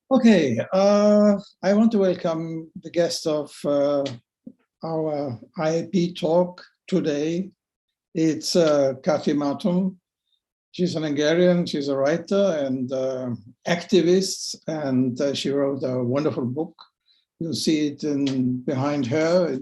Okay, I want to welcome the guest of our IAP talk today. It's Kati Marton. She's an Hungarian, she's a writer and activist, and she wrote a wonderful book. You'll see it behind her,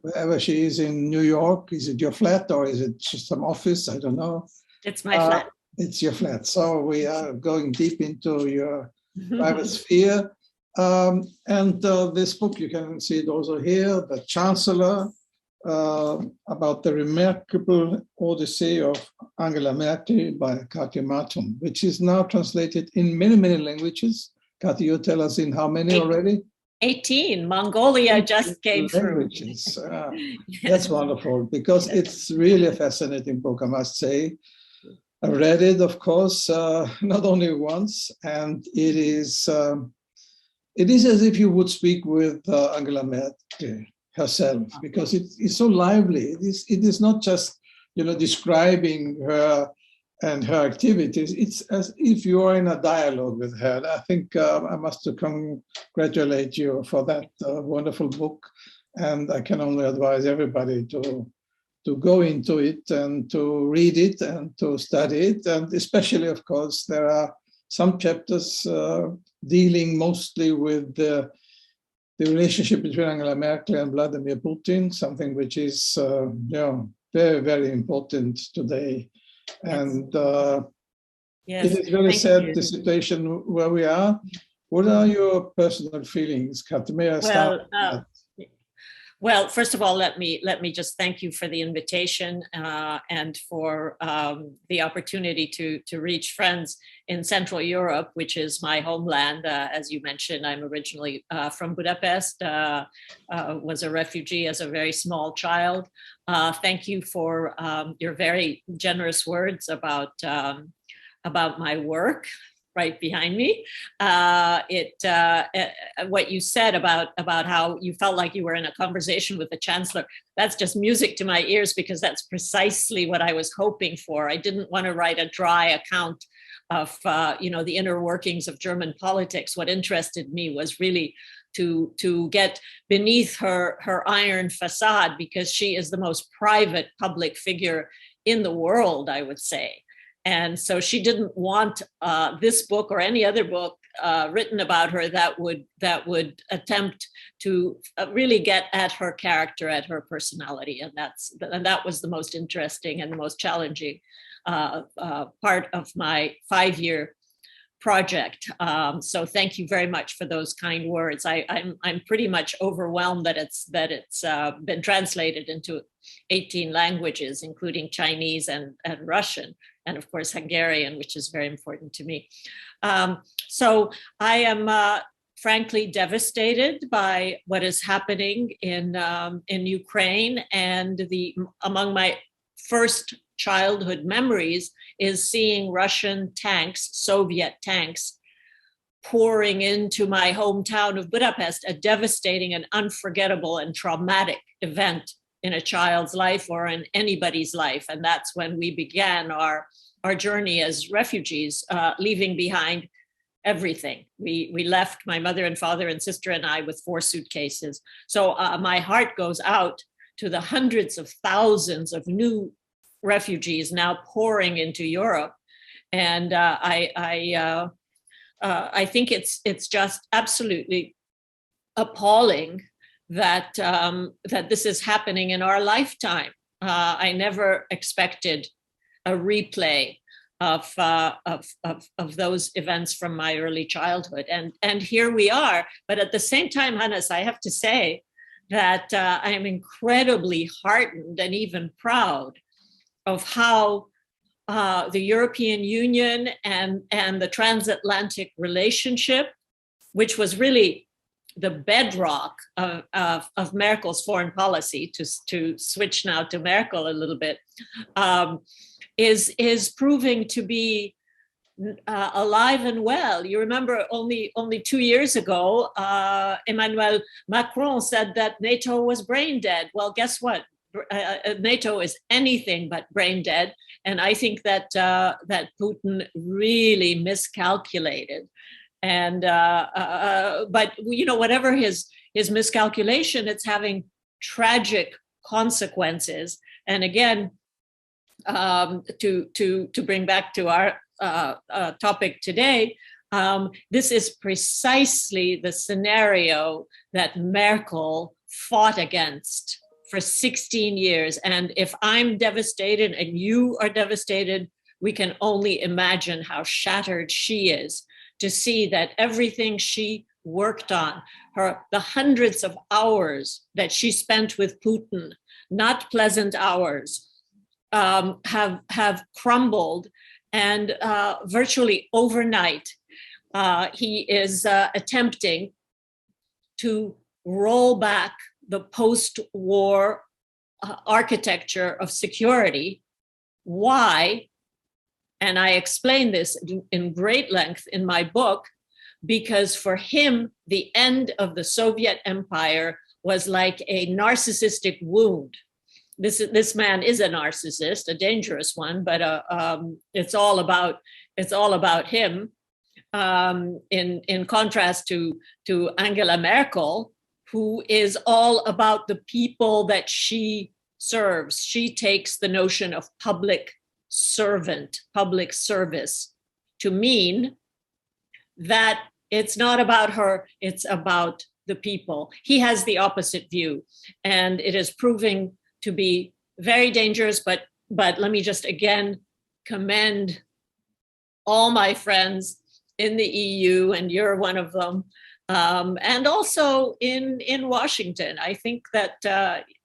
wherever she is in New York. Is it your flat or is it just some office? I don't know. It's my flat. It's your flat. So we are going deep into your private sphere. This book, you can see it also here, The Chancellor, about the remarkable Odyssey of Angela Merkel by Kati Marton, which is now translated in many, many languages. Kati, you tell us in how many already? 18. Mongolia just came languages. through. That's wonderful, because it's really a fascinating book, I must say. I read it, of course, not only once, and it is as if you would speak with Angela Merkel herself, because it is so lively. It is not just describing her and her activities. It's as if you are in a dialogue with her. I think I must congratulate you for that wonderful book, and I can only advise everybody to go into it and to read it and to study it. And especially, of course, there are some chapters dealing mostly with the relationship between Angela Merkel and Vladimir Putin, something which is very, very important today. And it is very sad, the situation where we are. What are your personal feelings, Kati? May I start? Well, first of all, let me just thank you for the invitation and for the opportunity to reach friends in Central Europe, which is my homeland. As you mentioned, I'm originally from Budapest, was a refugee as a very small child. Thank you for your very generous words about my work. Right behind me. What you said about how you felt like you were in a conversation with the Chancellor, that's just music to my ears, because that's precisely what I was hoping for. I didn't want to write a dry account of the inner workings of German politics. What interested me was really to get beneath her iron facade, because she is the most private public figure in the world, I would say. And so she didn't want this book or any other book written about her that would attempt to really get at her character, at her personality, and that was the most interesting and the most challenging part of my 5-year project. So thank you very much for those kind words. I'm pretty much overwhelmed that it's been translated into 18 languages, including Chinese and Russian, and of course Hungarian, which is very important to me. So I am frankly devastated by what is happening in Ukraine, and among my first childhood memories is seeing Russian tanks, Soviet tanks, pouring into my hometown of Budapest, a devastating and unforgettable and traumatic event in a child's life or in anybody's life. And that's when we began our journey as refugees, leaving behind everything. We left, my mother and father and sister and I, with 4 suitcases. So my heart goes out to the hundreds of thousands of new refugees now pouring into Europe. And I think it's just absolutely appalling that this is happening in our lifetime. I never expected a replay of those events from my early childhood, and here we are. But at the same time, Hannes, I have to say that I am incredibly heartened and even proud of how the European Union and the transatlantic relationship, which was really the bedrock of Merkel's foreign policy, to switch now to Merkel a little bit, is proving to be alive and well. You remember only 2 years ago, Emmanuel Macron said that NATO was brain dead. Well, guess what? NATO is anything but brain dead. And I think that Putin really miscalculated And but whatever his miscalculation, it's having tragic consequences. And again, to bring back to our topic today, this is precisely the scenario that Merkel fought against for 16 years. And if I'm devastated and you are devastated, we can only imagine how shattered she is to see that everything she worked on, the hundreds of hours that she spent with Putin, not pleasant hours, have crumbled. And virtually overnight, he is attempting to roll back the post-war architecture of security. Why? And I explain this in great length in my book, because for him, the end of the Soviet Empire was like a narcissistic wound. This man is a narcissist, a dangerous one, but it's all about him. In contrast to Angela Merkel, who is all about the people that she serves. She takes the notion of public servant, public service, to mean that it's not about her, it's about the people. He has the opposite view, and it is proving to be very dangerous, but let me just again commend all my friends in the EU, and you're one of them, and also in Washington. I think that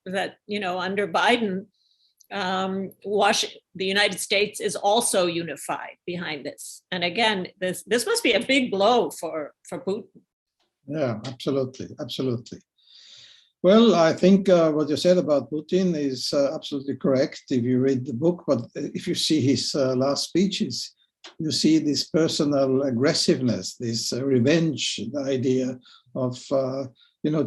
under Biden, the United States is also unified behind this. And again, this must be a big blow for Putin. Yeah, absolutely, absolutely. Well, I think what you said about Putin is absolutely correct if you read the book, but if you see his last speeches, you see this personal aggressiveness, this revenge, the idea of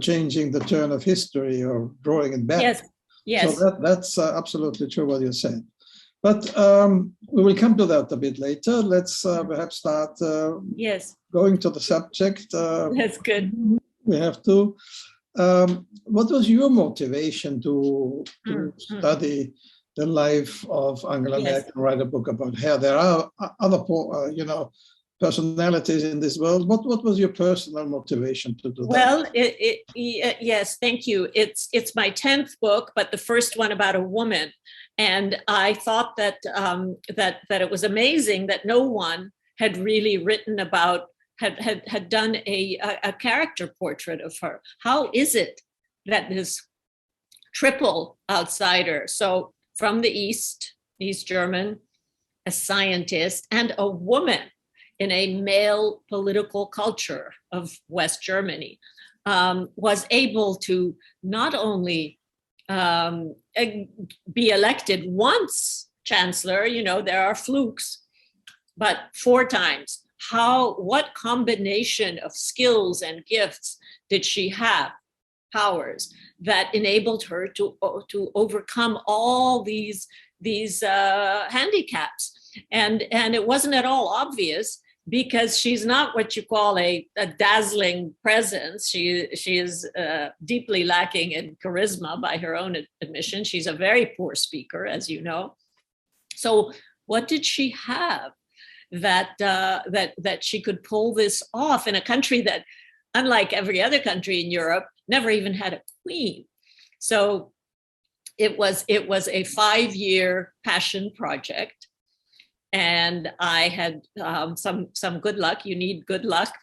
changing the turn of history or drawing it back. Yes, yes. So that's absolutely true what you said. But we will come to that a bit later. Let's perhaps start going to the subject. That's good. We have to. What was your motivation to study the life of Angela Merkel and write a book about her? There are other, personalities in this world. What was your personal motivation to do that? Well, yes, thank you. It's my 10th book, but the first one about a woman. And I thought that it was amazing that no one had really written about, had done a character portrait of her. How is it that this triple outsider, so from the East German, a scientist, and a woman in a male political culture of West Germany, was able to not only be elected once Chancellor, there are flukes, but 4 times. What combination of skills and gifts did she have, powers, that enabled her to overcome all these handicaps? And it wasn't at all obvious, because she's not what you call a dazzling presence. She is deeply lacking in charisma by her own admission. She's a very poor speaker, as you know. So what did she have that she could pull this off in a country that, unlike every other country in Europe, never even had a queen? So it was a 5-year passion project. And I had some good luck. You need good luck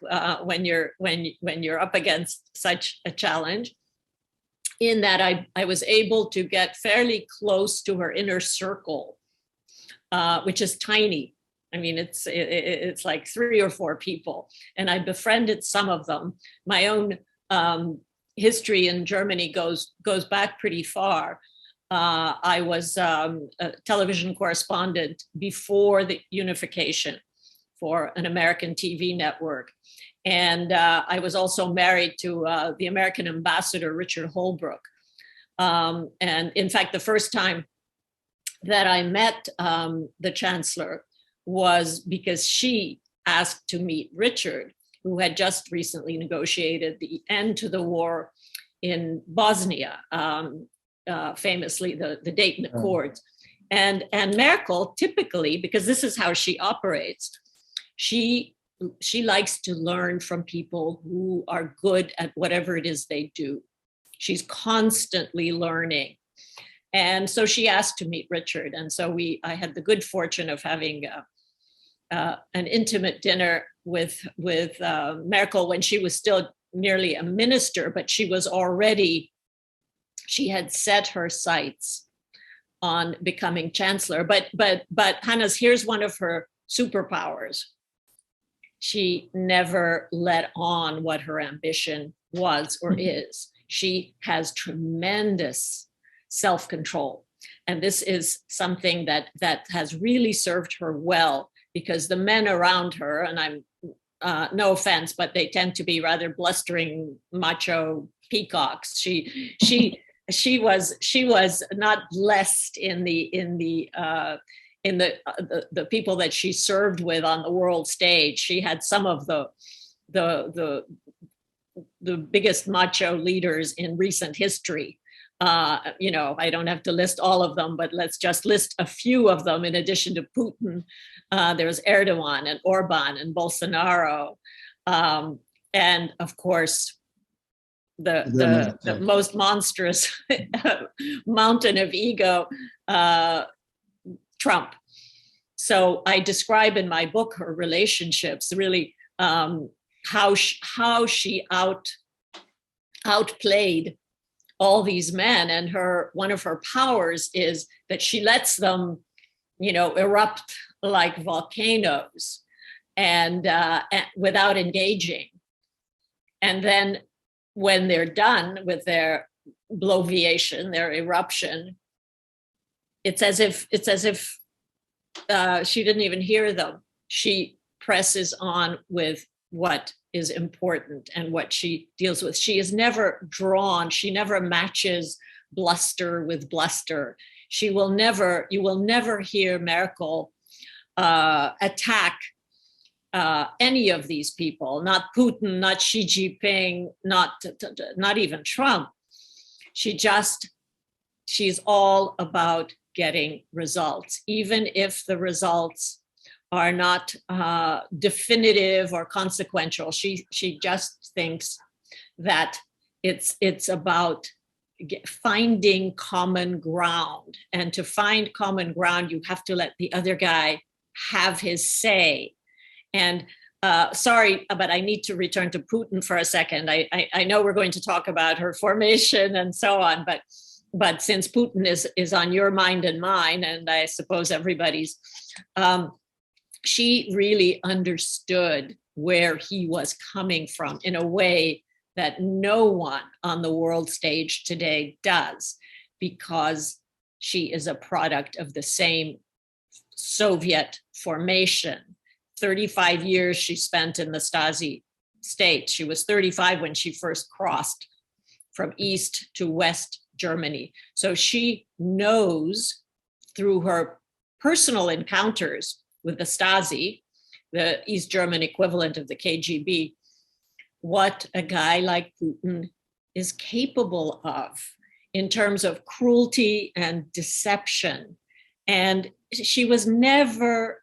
when you're up against such a challenge. In that I was able to get fairly close to her inner circle, which is tiny. I mean, it's like 3 or 4 people, and I befriended some of them. My own history in Germany goes back pretty far. I was a television correspondent before the unification for an American TV network. And I was also married to the American ambassador, Richard Holbrooke. And in fact, the first time that I met the Chancellor was because she asked to meet Richard. who had just recently negotiated the end to the war in Bosnia, famously the Dayton Accords. And Merkel typically, because this is how she operates, she likes to learn from people who are good at whatever it is they do. She's constantly learning. And so she asked to meet Richard. And so I had the good fortune of having an intimate dinner with Merkel when she was still merely a minister, but she had set her sights on becoming chancellor. But Hannes, here's one of her superpowers. She never let on what her ambition was or is. She has tremendous self-control. And this is something that has really served her well, because the men around her, and I'm no offense, but they tend to be rather blustering macho peacocks. She was not blessed in the people that she served with on the world stage. She had some of the biggest macho leaders in recent history. I don't have to list all of them, but let's just list a few of them. In addition to Putin, there's Erdogan and Orban and Bolsonaro, and of course, the most monstrous mountain of ego, Trump. So I describe in my book her relationships, really how she outplayed all these men, and one of her powers is that she lets them, erupt like volcanoes, and without engaging. And then when they're done with their bloviation, their eruption, it's as if she didn't even hear them. She presses on with what is important and what she deals with. She is never drawn. She never matches bluster with bluster. You will never hear Merkel attack any of these people, not Putin, not Xi Jinping, not even Trump. She's all about getting results, even if the results are not definitive or consequential. She just thinks that it's about finding common ground, and to find common ground, you have to let the other guy have his say. And sorry, but I need to return to Putin for a second. I know we're going to talk about her formation and so on, but since Putin is on your mind and mine, and I suppose everybody's, she really understood where he was coming from in a way that no one on the world stage today does, because she is a product of the same Soviet formation. 35 years she spent in the Stasi state. She was 35 when she first crossed from East to West Germany. So she knows through her personal encounters with the Stasi, the East German equivalent of the KGB, what a guy like Putin is capable of in terms of cruelty and deception. And she was never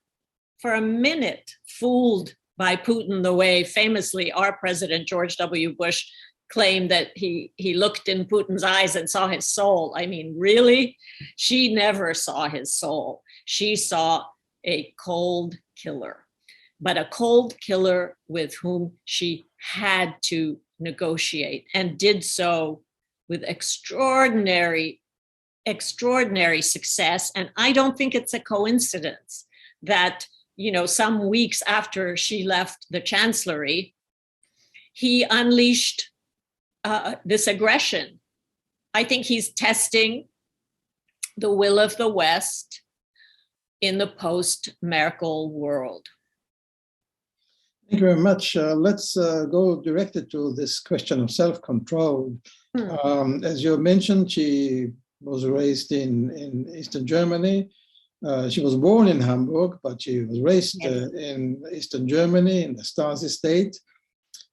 for a minute fooled by Putin the way famously our President George W. Bush claimed that he looked in Putin's eyes and saw his soul. I mean, really? She never saw his soul. She saw a cold killer, but a cold killer with whom she had to negotiate, and did so with extraordinary success. And I don't think it's a coincidence that, some weeks after she left the chancellery, he unleashed this aggression. I think he's testing the will of the West in the post-Merkel world. Thank you very much. Let's go directly to this question of self-control. As you mentioned, she was raised in Eastern Germany. She was born in Hamburg, but she was raised in Eastern Germany, in the Stasi state.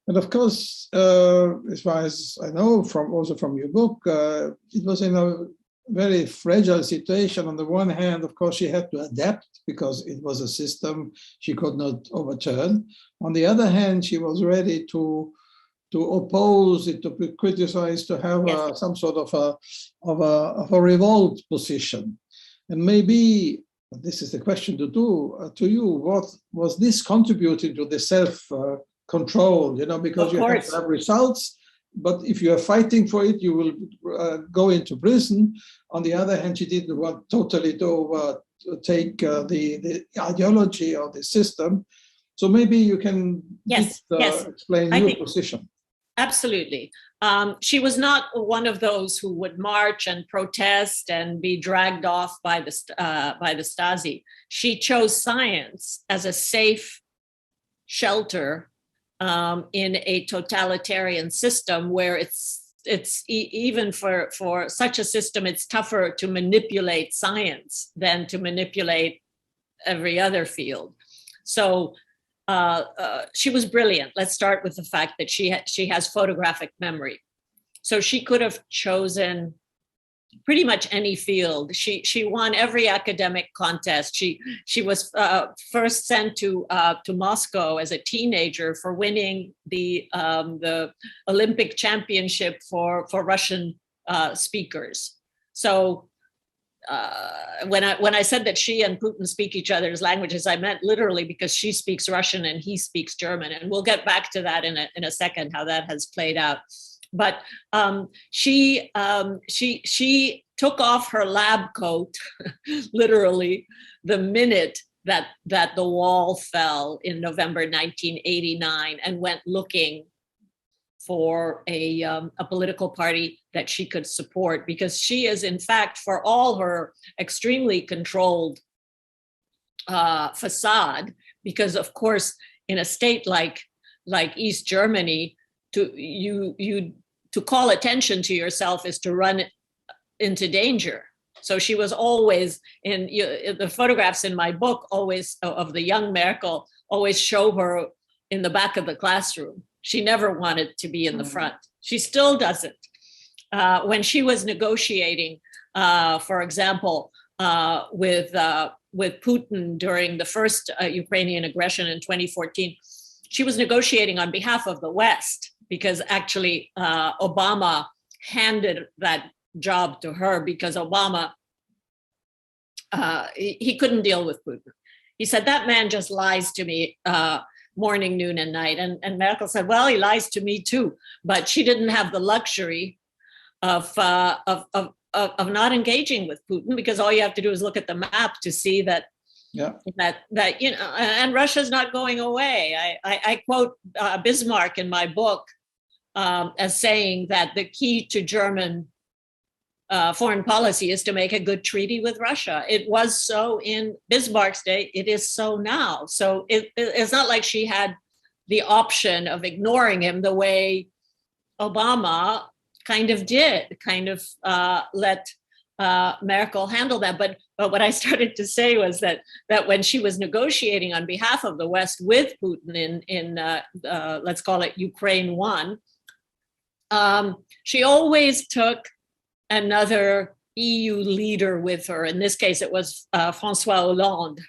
And of course, as far as I know, also from your book, it was in a very fragile situation. On the one hand, of course, she had to adapt because it was a system she could not overturn. On the other hand, she was ready to oppose it, to be criticized, to have some sort of a revolt position. And maybe this is the question to you: what was this contributing to the self-control? Because you have to have results. But if you are fighting for it, you will go into prison. On the other hand, she didn't want totally to take the ideology or the system. So maybe you can explain your position. Absolutely. She was not one of those who would march and protest and be dragged off by the Stasi. She chose science as a safe shelter in a totalitarian system where it's even for such a system, it's tougher to manipulate science than to manipulate every other field. So she was brilliant. Let's start with the fact that she has photographic memory. So she could have chosen pretty much any field. She won every academic contest. She was first sent to Moscow as a teenager for winning the Olympic championship for Russian speakers. So when I said that she and Putin speak each other's languages, I meant literally because she speaks Russian and he speaks German, and we'll get back to that in a second, how that has played out. But she took off her lab coat, literally, the minute that the wall fell in November 1989, and went looking for a political party that she could support, because she is, in fact, for all her extremely controlled facade, because of course, in a state like East Germany, to call attention to yourself is to run into danger. So she was always in the photographs in my book, always of the young Merkel, always show her in the back of the classroom. She never wanted to be in the front. She still doesn't. When she was negotiating, for example, with Putin during the first Ukrainian aggression in 2014, she was negotiating on behalf of the West, because actually Obama handed that job to her, because Obama, he couldn't deal with Putin. He said, that man just lies to me morning, noon, and night. And Merkel said, well, he lies to me too. But she didn't have the luxury of not engaging with Putin, because all you have to do is look at the map to see that and Russia's not going away. I quote Bismarck in my book as saying that the key to German foreign policy is to make a good treaty with Russia. It was so in Bismarck's day, it is so now. So it's not like she had the option of ignoring him the way Obama kind of did, let Merkel handle that. But what I started to say was that when she was negotiating on behalf of the West with Putin in let's call it Ukraine 1, she always took another EU leader with her. In this case, it was François Hollande,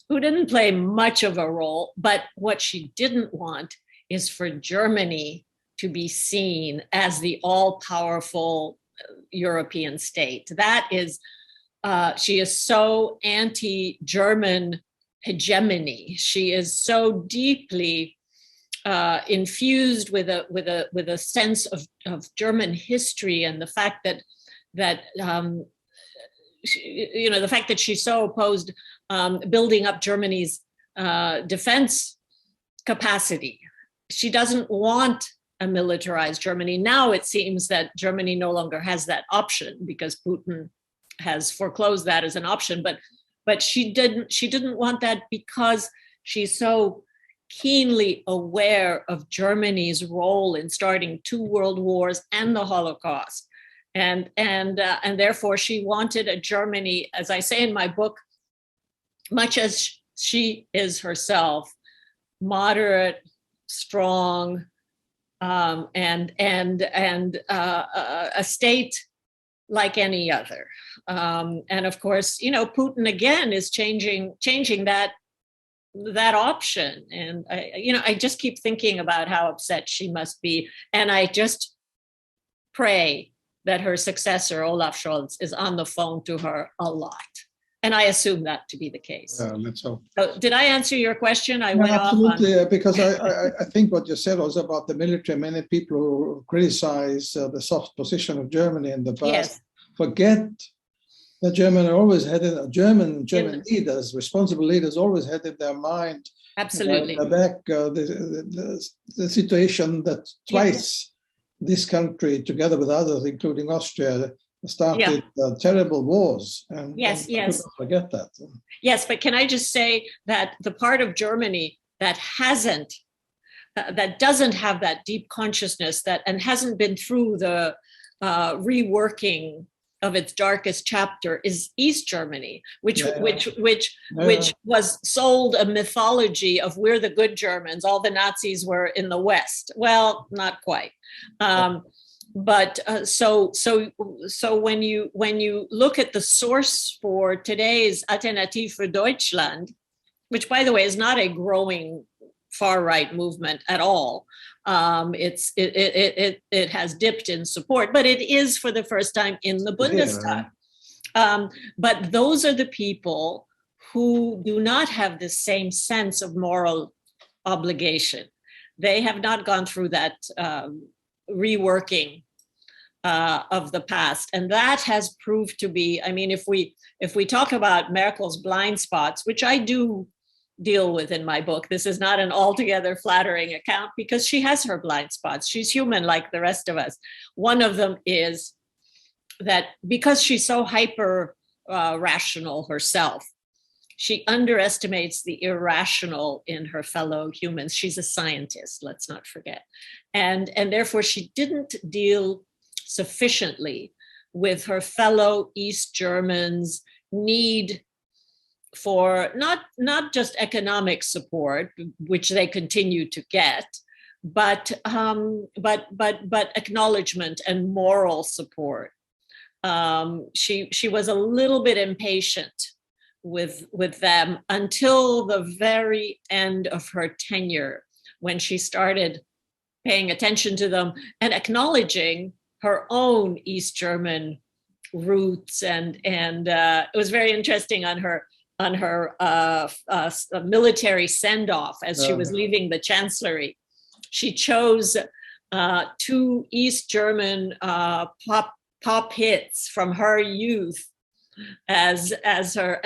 who didn't play much of a role. But what she didn't want is for Germany to be seen as the all-powerful European state. That is, she is so anti-German hegemony. She is so deeply infused with a sense of German history, and the fact that the fact that she's so opposed building up Germany's defense capacity. She doesn't want a militarized Germany. Now it seems that Germany no longer has that option because Putin has foreclosed that as an option. But she didn't want that because she's so keenly aware of Germany's role in starting 2 world wars and the Holocaust. And therefore she wanted a Germany, as I say in my book, much as she is herself, moderate, strong, a state like any other. And of course, Putin again is changing that option. And I just keep thinking about how upset she must be. And I just pray that her successor, Olaf Scholz, is on the phone to her a lot. And I assume that to be the case. Let's hope. So did I answer your question? Absolutely, because I think what you said was about the military. Many people who criticize the soft position of Germany in the past forget that German leaders, responsible leaders, always had in their mind, absolutely, the situation that twice this country, together with others, including Austria, started terrible wars. And yes, forget that. Yes, but can I just say that the part of Germany that doesn't have that deep consciousness and hasn't been through the reworking of its darkest chapter is East Germany, which was sold a mythology of we're the good Germans, all the Nazis were in the West. Well, not quite. But so when you look at the source for today's Alternative für Deutschland, which by the way is not a growing far right movement at all, it has dipped in support, but it is for the first time in the Bundestag. But those are the people who do not have the same sense of moral obligation. They have not gone through that reworking of the past, and that has proved to be. I mean, if we talk about Merkel's blind spots, which I do deal with in my book, this is not an altogether flattering account because she has her blind spots. She's human like the rest of us. One of them is that because she's so hyper rational herself, she underestimates the irrational in her fellow humans. She's a scientist, let's not forget. And therefore she didn't deal sufficiently with her fellow East Germans' need for not just economic support, which they continue to get, but acknowledgement and moral support. She was a little bit impatient with them until the very end of her tenure, when she started paying attention to them and acknowledging her own East German roots. And it was very interesting on her military send-off as she was leaving the chancellery. She chose 2 East German pop hits from her youth as her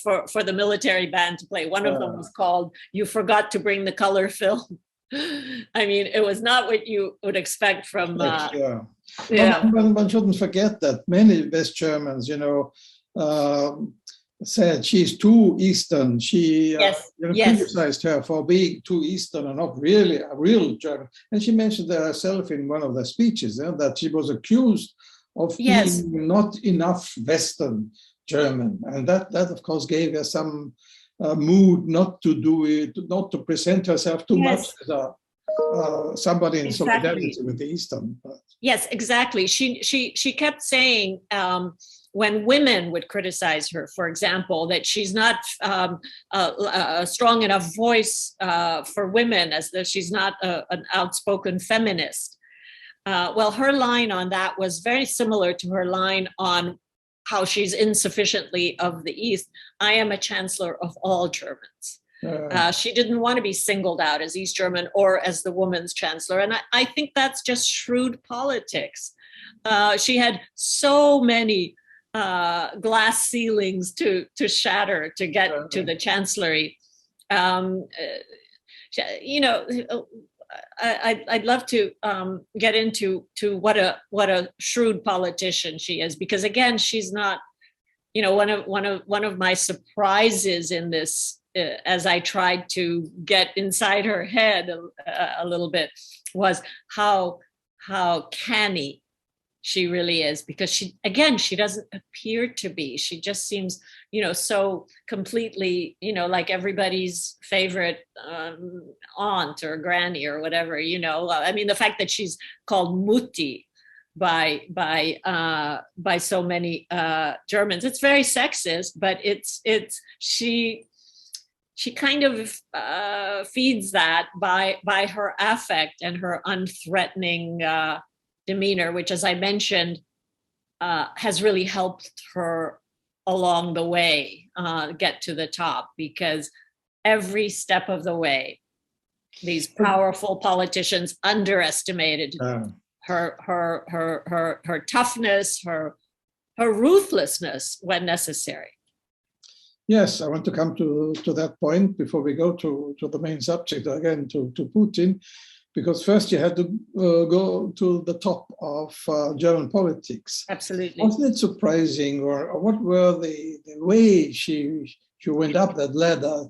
for the military band to play. One of them was called "You Forgot to Bring the Color Film." I mean, it was not what you would expect from. One shouldn't forget that many West Germans, said she's too Eastern. She criticized her for being too Eastern and not really a real German. And she mentioned herself in one of the speeches that she was accused of being not enough Western German. And that of course gave her some mood not to do it, not to present herself too much as somebody in solidarity with the Eastern. Yes, exactly. She kept saying when women would criticize her, for example, that she's not a strong enough voice for women, as that she's not an outspoken feminist. Well, her line on that was very similar to her line on how she's insufficiently of the East. I am a chancellor of all Germans. She didn't want to be singled out as East German or as the woman's chancellor. And I think that's just shrewd politics. She had so many glass ceilings to shatter to get to the chancellery. I'd love to get into what a shrewd politician she is, because again, she's not, one of my surprises in this, as I tried to get inside her head a little bit, was how canny She really is, because she doesn't appear to be. She just seems, so completely, like everybody's favorite aunt or granny or whatever, I mean, the fact that she's called Mutti by so many Germans, it's very sexist, but she kind of feeds that by her affect and her unthreatening demeanor, which, as I mentioned, has really helped her along the way get to the top, because every step of the way, these powerful politicians underestimated her toughness, her ruthlessness when necessary. Yes, I want to come to that point before we go to the main subject again, to Putin. Because first you had to go to the top of German politics. Absolutely. Wasn't it surprising, or what were the way she went up that ladder?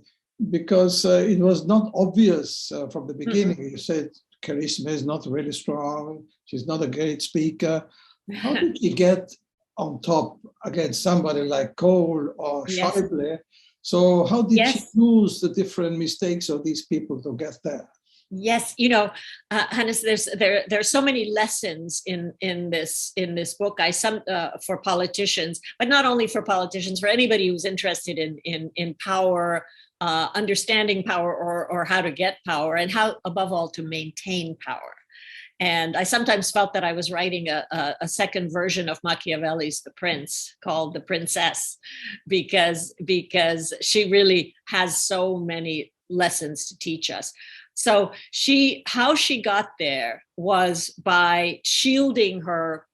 Because it was not obvious from the beginning. Mm-hmm. You said charisma is not really strong. She's not a great speaker. How did she get on top against somebody like Kohl or Schäuble? Yes. So how did she use the different mistakes of these people to get there? Yes, Hannes, there's so many lessons in this book. For politicians, but not only for politicians, for anybody who's interested in power, understanding power, or how to get power, and how, above all, to maintain power. And I sometimes felt that I was writing a second version of Machiavelli's The Prince, called The Princess, because she really has so many lessons to teach us. So how she got there was by shielding her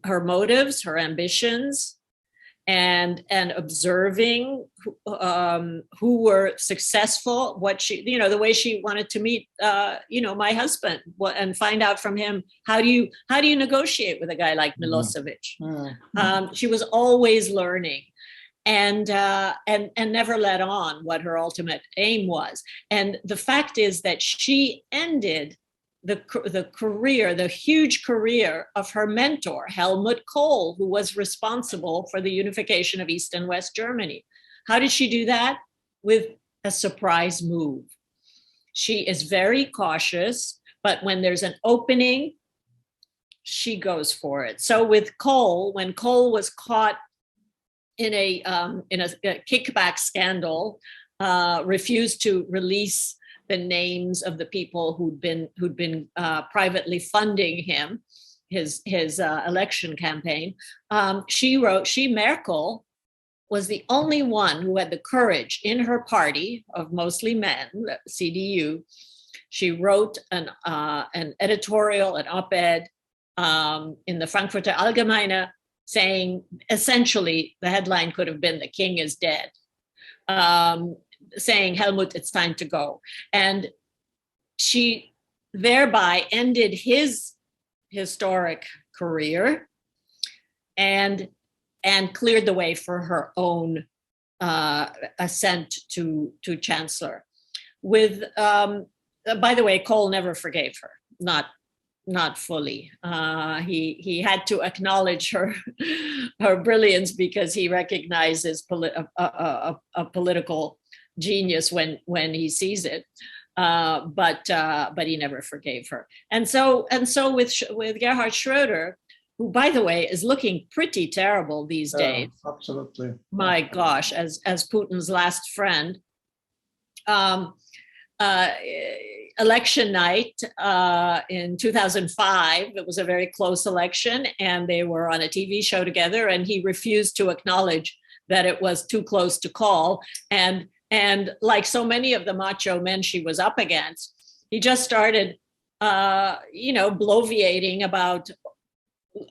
motives, her ambitions, and observing who were successful, what she, the way she wanted to meet, my husband, and find out from him, how do you negotiate with a guy like Milosevic? She was always learning. And never let on what her ultimate aim was. And the fact is that she ended the huge career of her mentor, Helmut Kohl, who was responsible for the unification of East and West Germany. How did she do that? With a surprise move. She is very cautious, but when there's an opening, she goes for it. So with Kohl, when Kohl was caught in a kickback scandal, refused to release the names of the people who'd been privately funding him, his election campaign. Merkel was the only one who had the courage in her party of mostly men, CDU. She wrote an editorial, an op-ed in the Frankfurter Allgemeine, saying essentially the headline could have been "The King is dead," saying, "Helmut, it's time to go." And she thereby ended his historic career and cleared the way for her own ascent to Chancellor. By the way, Kohl never forgave her, not fully. He had to acknowledge her brilliance, because he recognizes a political genius when he sees it. But he never forgave her. And so with Gerhard Schröder, who, by the way, is looking pretty terrible these days. Absolutely. My gosh, as Putin's last friend. Election night in 2005, it was a very close election, and they were on a TV show together, and he refused to acknowledge that it was too close to call. And like so many of the macho men she was up against, he just started, bloviating about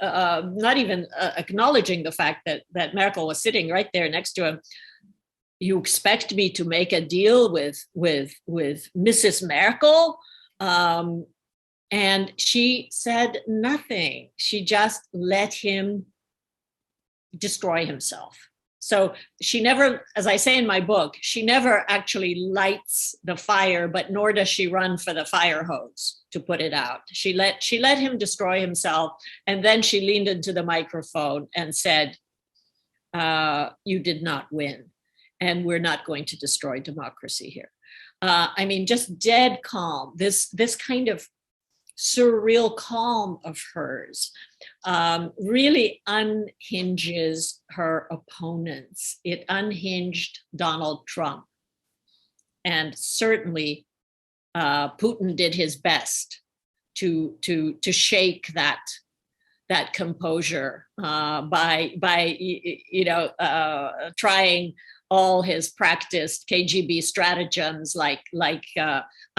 not even acknowledging the fact that Merkel was sitting right there next to him. You expect me to make a deal with Mrs. Merkel? And she said nothing. She just let him destroy himself. So she never, as I say in my book, she never actually lights the fire, but nor does she run for the fire hose to put it out. She let him destroy himself. And then she leaned into the microphone and said, you did not win. And we're not going to destroy democracy here. I mean, just dead calm. This kind of surreal calm of hers really unhinges her opponents. It unhinged Donald Trump. And certainly Putin did his best to shake that composure by trying all his practiced KGB stratagems, like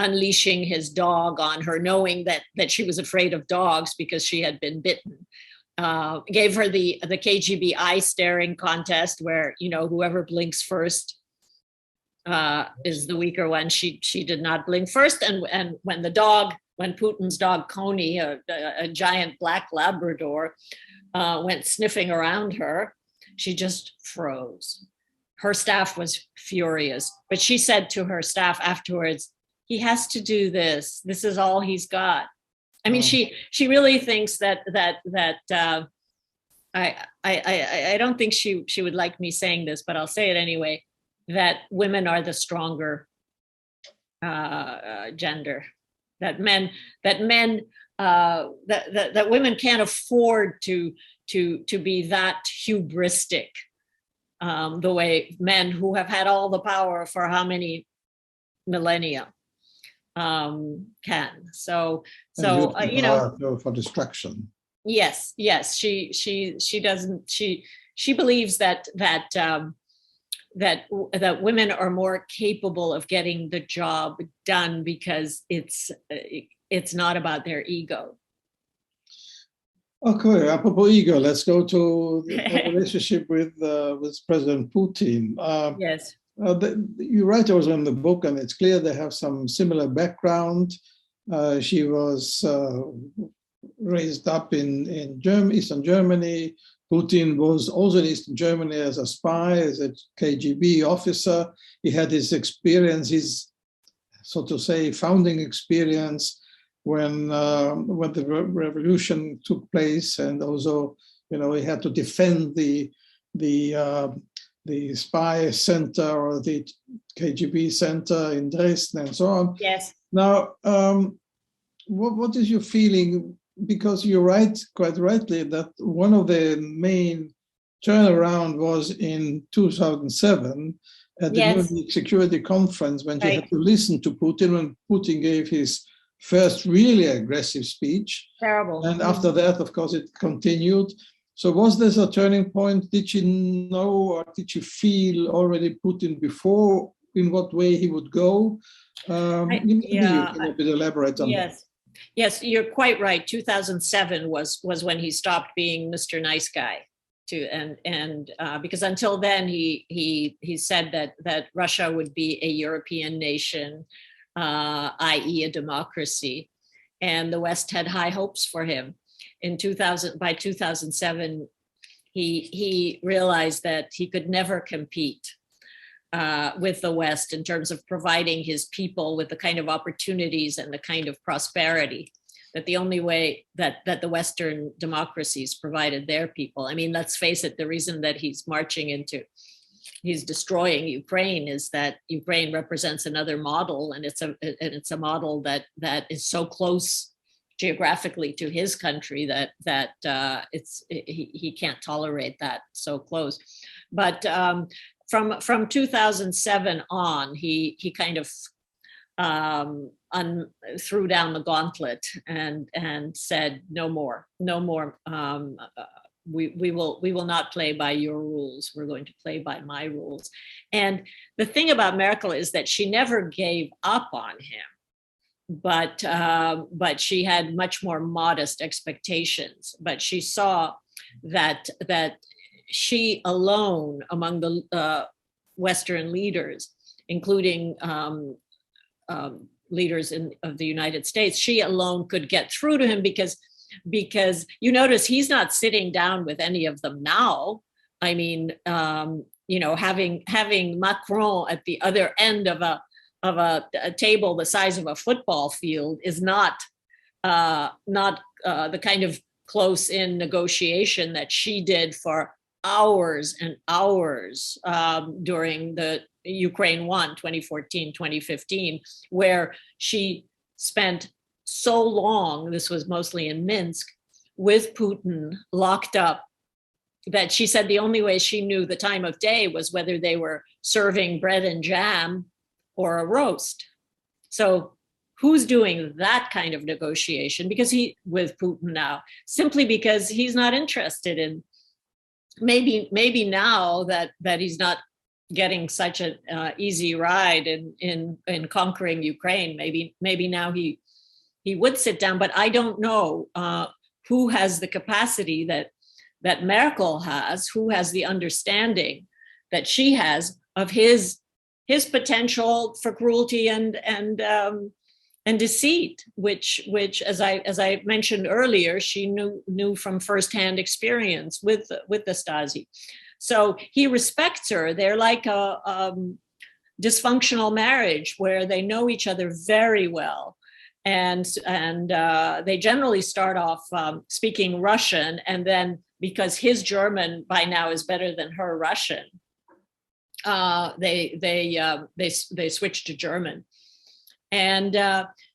unleashing his dog on her, knowing that she was afraid of dogs because she had been bitten. Gave her the KGB eye staring contest, where whoever blinks first is the weaker one. She did not blink first, and when Putin's dog Coney, a giant black Labrador, went sniffing around her, she just froze. Her staff was furious, but she said to her staff afterwards, "He has to do this. This is all he's got." I mean, she really thinks that I don't think she would like me saying this, but I'll say it anyway, that women are the stronger gender, that women can't afford to be that hubristic. The way men who have had all the power for how many millennia can. So for destruction. Yes. She doesn't. She believes that women are more capable of getting the job done because it's not about their ego. Okay, apropos ego, let's go to the relationship with President Putin. Yes. You write also in the book, and it's clear they have some similar background. She was raised up in Eastern Germany. Putin was also in Eastern Germany as a spy, as a KGB officer. He had his experience, his, so to say, founding experience when the revolution took place, and also, he had to defend the spy center or the KGB center in Dresden and so on. Yes. Now, what is your feeling? Because you write quite rightly that one of the main turnaround was in 2007 at the Munich Security Conference, when she had to listen to Putin, when Putin gave his first really aggressive speech. Terrible. And after that, of course, it continued. So was this a turning point? Did you know, or did you feel already Putin before in what way he would go? You can a bit elaborate on that. Yes, you're quite right. 2007 was when he stopped being Mr. Nice Guy. Because until then he said that Russia would be a European nation, i.e. a democracy, and the West had high hopes for him. By 2007, he realized that he could never compete with the West in terms of providing his people with the kind of opportunities and the kind of prosperity that the only way that the Western democracies provided their people. I mean, let's face it, the reason that he's destroying Ukraine is that Ukraine represents another model, and it's a model that is so close geographically to his country that he can't tolerate that so close. But from 2007 on, he kind of threw down the gauntlet and said, no more. We will not play by your rules. We're going to play by my rules. And the thing about Merkel is that she never gave up on him, but she had much more modest expectations. But she saw that she alone among the Western leaders, including leaders of the United States, she alone could get through to him because you notice he's not sitting down with any of them now. I mean, having Macron at the other end of a table the size of a football field is not the kind of close-in negotiation that she did for hours and hours during the Ukraine one, 2014, 2015, where she spent so long, this was mostly in Minsk, with Putin locked up, that she said the only way she knew the time of day was whether they were serving bread and jam or a roast. So who's doing that kind of negotiation with Putin now? Simply because he's not interested in, maybe now that he's not getting such an easy ride in conquering Ukraine, maybe now he would sit down, but I don't know who has the capacity that Merkel has, who has the understanding that she has of his potential for cruelty and deceit, which as I mentioned earlier, she knew from firsthand experience with the Stasi. So he respects her. They're like a dysfunctional marriage where they know each other very well. And they generally start off speaking Russian, and then because his German by now is better than her Russian, they switch to German. And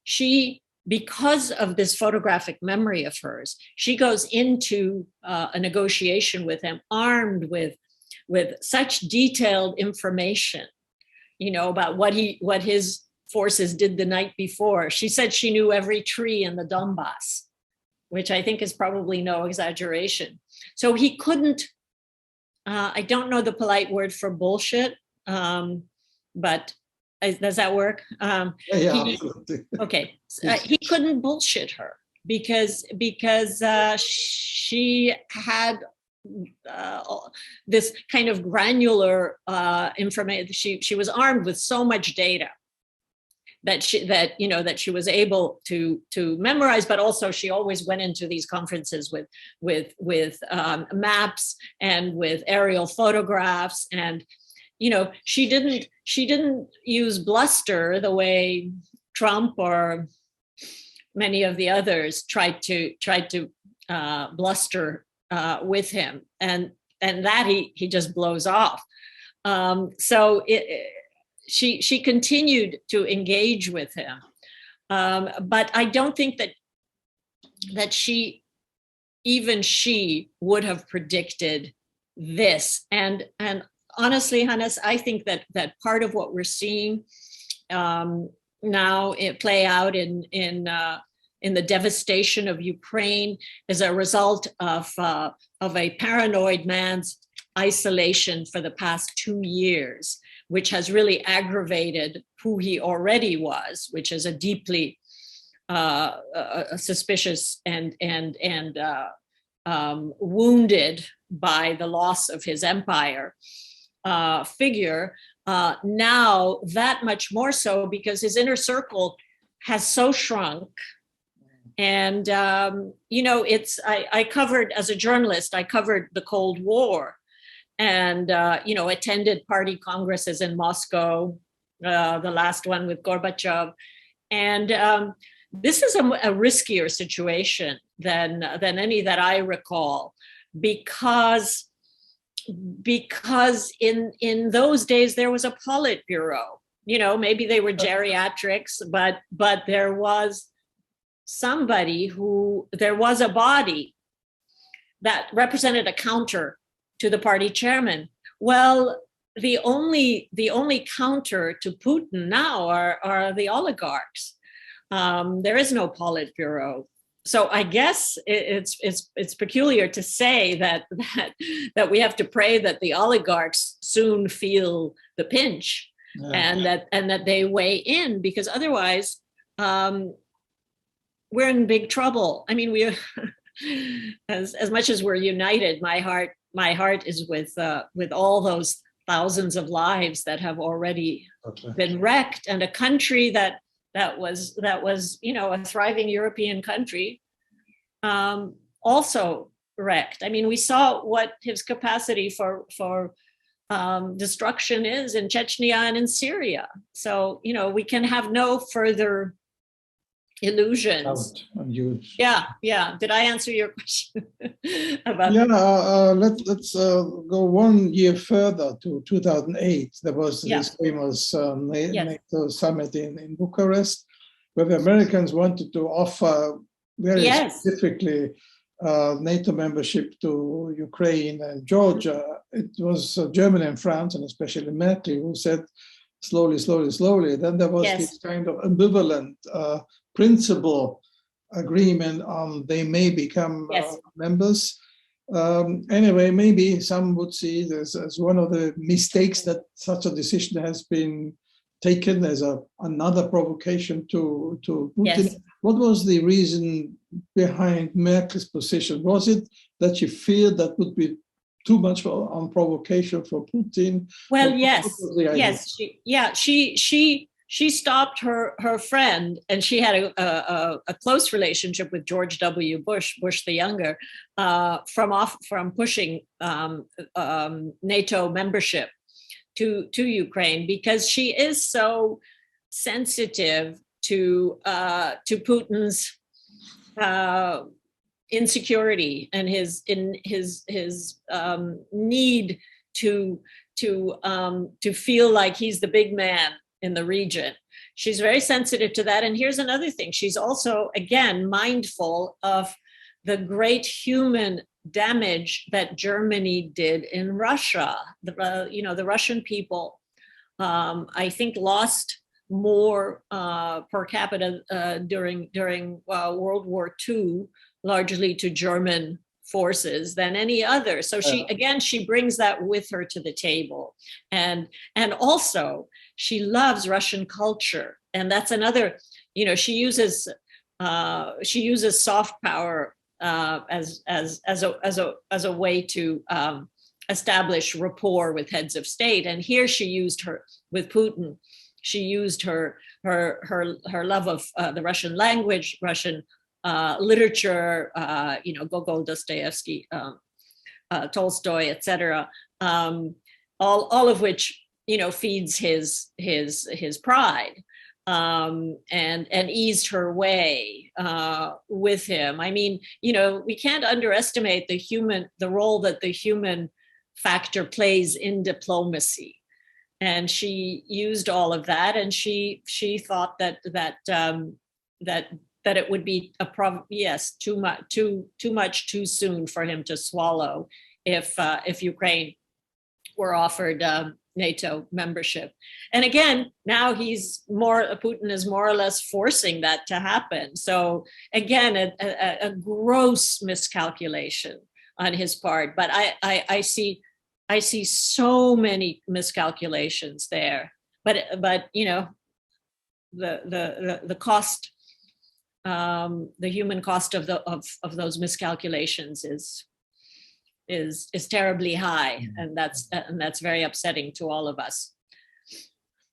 she, because of this photographic memory of hers, she goes into a negotiation with him armed with such detailed information, about what his forces did the night before. She said she knew every tree in the Donbass, which I think is probably no exaggeration. So he couldn't, I don't know the polite word for bullshit, but does that work? Absolutely. Okay, he couldn't bullshit her because she had this kind of granular information. She was armed with so much data that she was able to memorize, but also she always went into these conferences with maps and with aerial photographs, and she didn't use bluster the way Trump or many of the others tried to bluster with him, and that he just blows off. So she continued to engage with him, but I don't think that she would have predicted this. And honestly, Hannes, I think that part of what we're seeing now it play out in the devastation of Ukraine is a result of a paranoid man's isolation for the past 2 years, which has really aggravated who he already was, which is a deeply suspicious and wounded by the loss of his empire figure. Now that much more so because his inner circle has so shrunk. And, I covered, as a journalist, I covered the Cold War and, attended party congresses in Moscow, the last one with Gorbachev. And this is a riskier situation than any that I recall, because in those days there was a Politburo. Maybe they were geriatrics, but there was there was a body that represented a counter to the party chairman. Well, the only counter to Putin now are the oligarchs. There is no Politburo. So I guess it's peculiar to say that we have to pray that the oligarchs soon feel the pinch, and that they weigh in, because otherwise we're in big trouble. I mean, we as much as we're united, my heart is with all those thousands of lives that have already been wrecked, and a country that was a thriving European country also wrecked. I mean, we saw what his capacity for destruction is in Chechnya and in Syria. So, we can have no further illusions. Yeah. Did I answer your question about? Yeah. Let's go 1 year further to 2008. There was this famous NATO summit in Bucharest, where the Americans wanted to offer very specifically NATO membership to Ukraine and Georgia. It was Germany and France, and especially Merkel, who said slowly, slowly, slowly. Then there was this kind of ambivalent principle agreement on they may become members. Anyway, maybe some would see it as one of the mistakes that such a decision has been taken as another provocation to Putin. Yes. What was the reason behind Merkel's position? Was it that she feared that would be too much on provocation for Putin? Well, she stopped her friend, and she had a close relationship with George W. Bush the younger, from pushing NATO membership to Ukraine, because she is so sensitive to Putin's insecurity and his need to feel like he's the big man in the region. She's very sensitive to that. And here's another thing. She's also, again, mindful of the great human damage that Germany did in Russia. The Russian people, I think, lost more per capita during World War II, largely to German forces than any other. So she brings that with her to the table, and also she loves Russian culture, and that's another. She uses soft power as a way to establish rapport with heads of state. And here she used her with Putin. She used her love of the Russian language, Russian literature, Gogol, Dostoevsky, Tolstoy, etc. All of which feeds his pride, and eased her way with him. I mean, we can't underestimate the role that the human factor plays in diplomacy. And she used all of that, and she thought that it would be too much too soon for him to swallow if Ukraine were offered NATO membership. And again, now Putin is more or less forcing that to happen. So again, a gross miscalculation on his part. But I see so many miscalculations there. But the cost, the human cost of those miscalculations is terribly high, and that's very upsetting to all of us.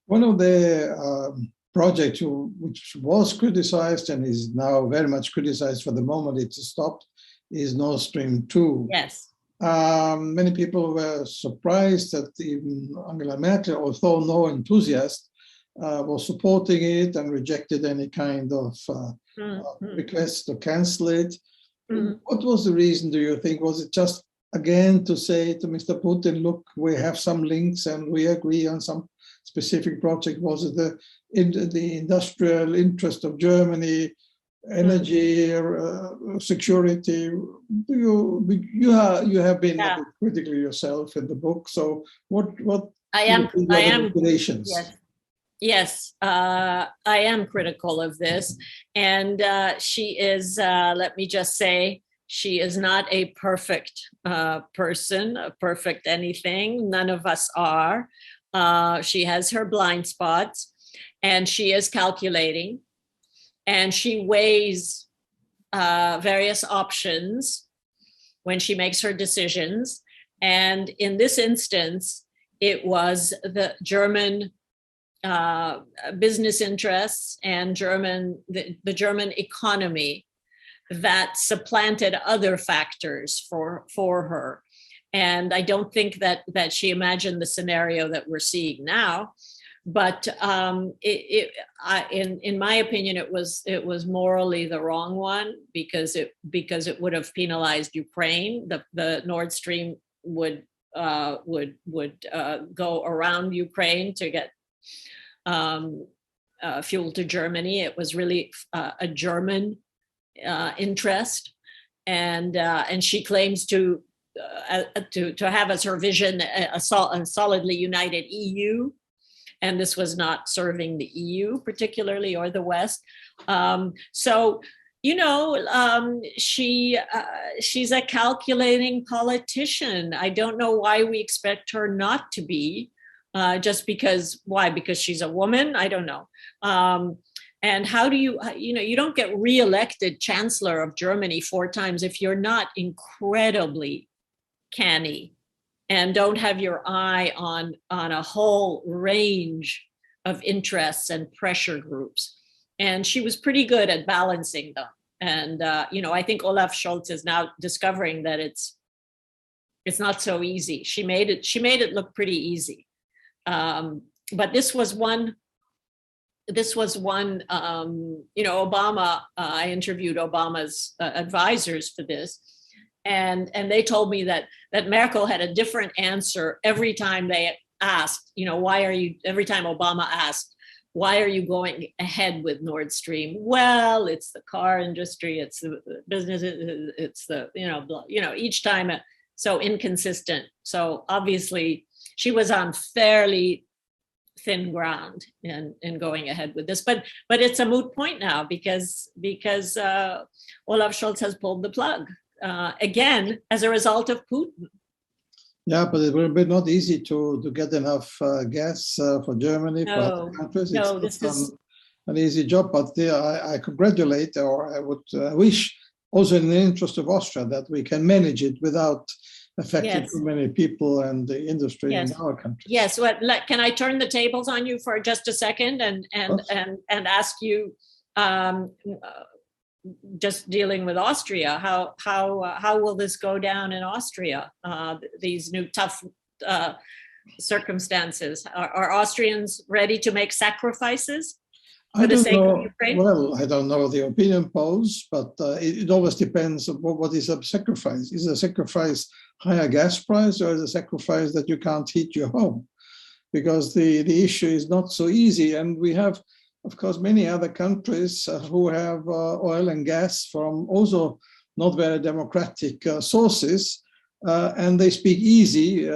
One of the projects which was criticized and is now very much criticized for the moment it's stopped is Nord Stream 2. Yes. Many people were surprised that even Angela Merkel, although no enthusiast, was supporting it and rejected any kind of request to cancel it. What was the reason, do you think? Was it just, again, to say to Mr. Putin, look, we have some links and we agree on some specific project? Was it the industrial interest of Germany, energy, security? You have been a bit critical yourself in the book. So what I am relations? Yes, I am critical of this. And she is, let me just say, she is not a perfect person, a perfect anything. None of us are. She has her blind spots, and she is calculating, and she weighs various options when she makes her decisions. And in this instance, it was the German business interests and the German economy that supplanted other factors for her. And I don't think that she imagined the scenario that we're seeing now. But in my opinion, it was morally the wrong one, because it would have penalized Ukraine. The Nord Stream would go around Ukraine to get fuel to Germany. It was really a German interest, and she claims to have as her vision a solidly united EU. And this was not serving the EU particularly, or the West. So, she's a calculating politician. I don't know why we expect her not to be, just because. Why? Because she's a woman? I don't know. And how do you don't get reelected Chancellor of Germany 4 times if you're not incredibly canny and don't have your eye on a whole range of interests and pressure groups. And she was pretty good at balancing them. And I think Olaf Scholz is now discovering that it's not so easy. She made it look pretty easy. But this was one. Obama. I interviewed Obama's advisors for this. And they told me that Merkel had a different answer every time they asked, every time Obama asked, why are you going ahead with Nord Stream? Well, it's the car industry, it's the business, it's the, each time, so inconsistent. So obviously she was on fairly thin ground in going ahead with this, but it's a moot point now because Olaf Scholz has pulled the plug. Again, as a result of Putin. Yeah, but it will be not easy to get enough gas for Germany, for other countries. No, it's an easy job, but I congratulate, or I would wish, also in the interest of Austria, that we can manage it without affecting too many people and the industry in our country. Yes, can I turn the tables on you for just a second and ask you, just dealing with Austria, how will this go down in Austria? These new tough circumstances. Are Austrians ready to make sacrifices for the sake of Ukraine? Well, I don't know the opinion polls, but it always depends on what is a sacrifice. Is a sacrifice higher gas price, or is a sacrifice that you can't heat your home? Because the issue is not so easy, and we have, of course, many other countries who have oil and gas from also not very democratic sources, and they speak easy.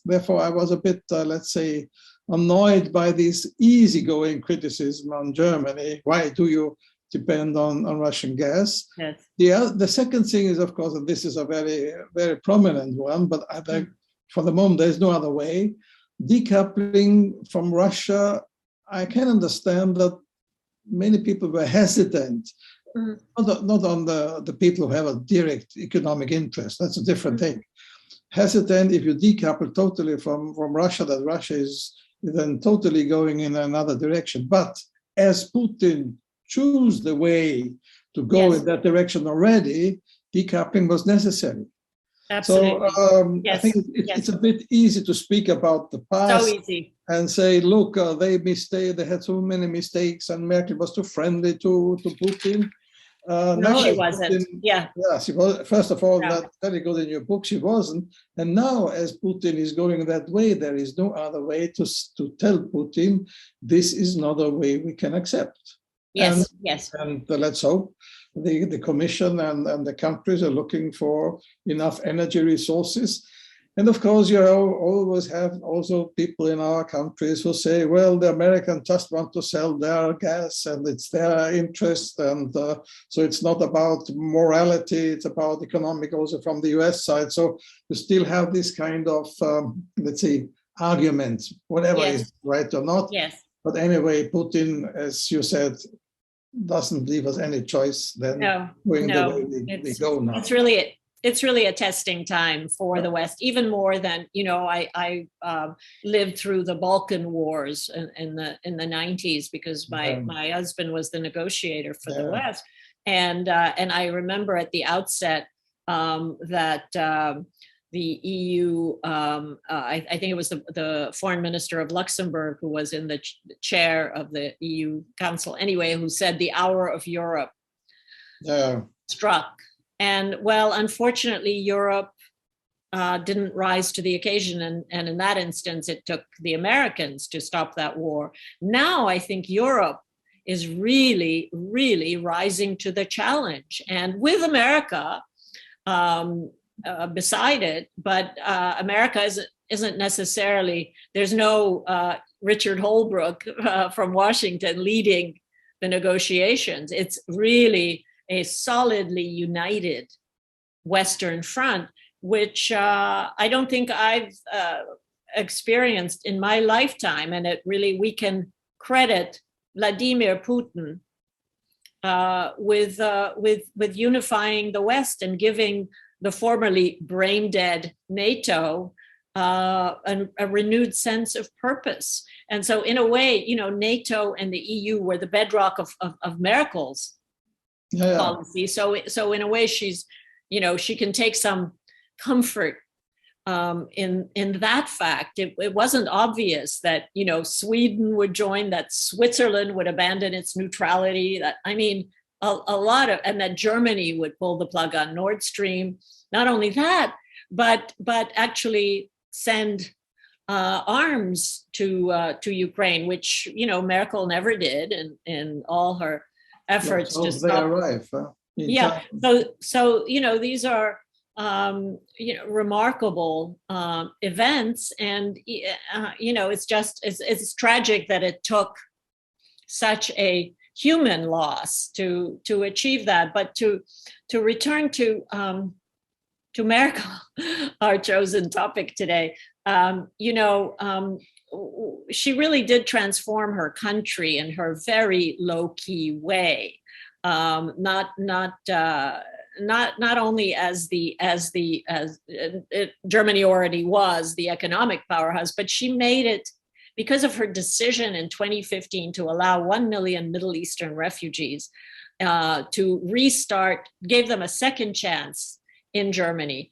Therefore, I was a bit, let's say, annoyed by this easygoing criticism on Germany. Why do you depend on Russian gas? Yes. The second thing is, of course, and this is a very, very prominent one, but I think for the moment, there's no other way. Decoupling from Russia, I can understand that many people were hesitant, not on the people who have a direct economic interest. That's a different thing. Hesitant if you decouple totally from Russia, that Russia is then totally going in another direction. But as Putin chose the way to go in that direction already, decoupling was necessary. Absolutely. So I think it's a bit easy to speak about the past. So easy. And say, look, they had so many mistakes, and Merkel was too friendly to Putin. No, she wasn't. Putin, yeah, she was. First of all, that's very good in your book. She wasn't. And now, as Putin is going that way, there is no other way to tell Putin this is not a way we can accept. Yes. And let's hope the Commission and the countries are looking for enough energy resources. And of course, you always have also people in our countries who say, well, the Americans just want to sell their gas and it's their interest. And so it's not about morality, it's about economic also from the US side. So you still have this kind of, let's say, arguments, whatever is right or not. Yes. But anyway, Putin, as you said, doesn't leave us any choice than going the way we go now. It's really a testing time for the West, even more than, I lived through the Balkan Wars in the 90s because my husband was the negotiator for the West. And I remember at the outset that the EU, I think it was the foreign minister of Luxembourg who was in the chair of the EU Council anyway, who said the hour of Europe struck. And well, unfortunately, Europe didn't rise to the occasion. And in that instance, it took the Americans to stop that war. Now, I think Europe is really, really rising to the challenge. And with America beside it, but America isn't necessarily, there's no Richard Holbrooke from Washington leading the negotiations. It's really a solidly united Western front, which I don't think I've experienced in my lifetime. And it really, we can credit Vladimir Putin with unifying the West and giving the formerly brain dead NATO a renewed sense of purpose. And so in a way, you know, NATO and the EU were the bedrock of Merkel's policy. So in a way, she's, you know, she can take some comfort in that fact. It wasn't obvious that, you know, Sweden would join, that Switzerland would abandon its neutrality, that, I mean, a lot of, and that Germany would pull the plug on Nord Stream. Not only that, but actually send arms to Ukraine, which, you know, Merkel never did in all her efforts to stop. Arrive, yeah. So you know, these are you know, remarkable events, and you know, it's tragic that it took such a human loss to achieve that. But to return to Merkel, our chosen topic today, you know, she really did transform her country in her very low-key way. Not only as Germany already was the economic powerhouse, but she made it because of her decision in 2015 to allow 1 million Middle Eastern refugees to restart, gave them a second chance in Germany.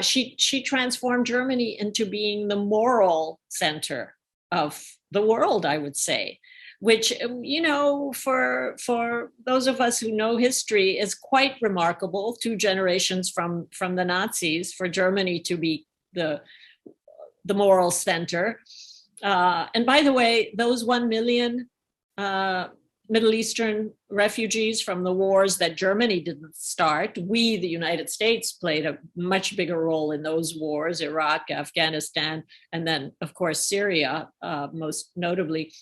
She transformed Germany into being the moral center of the world, I would say, which, you know, for those of us who know history, is quite remarkable. 2 generations from the Nazis, for Germany to be the moral center. And by the way, those 1 million Middle Eastern refugees from the wars that Germany didn't start, we, the United States, played a much bigger role in those wars, Iraq, Afghanistan, and then, of course, Syria, most notably.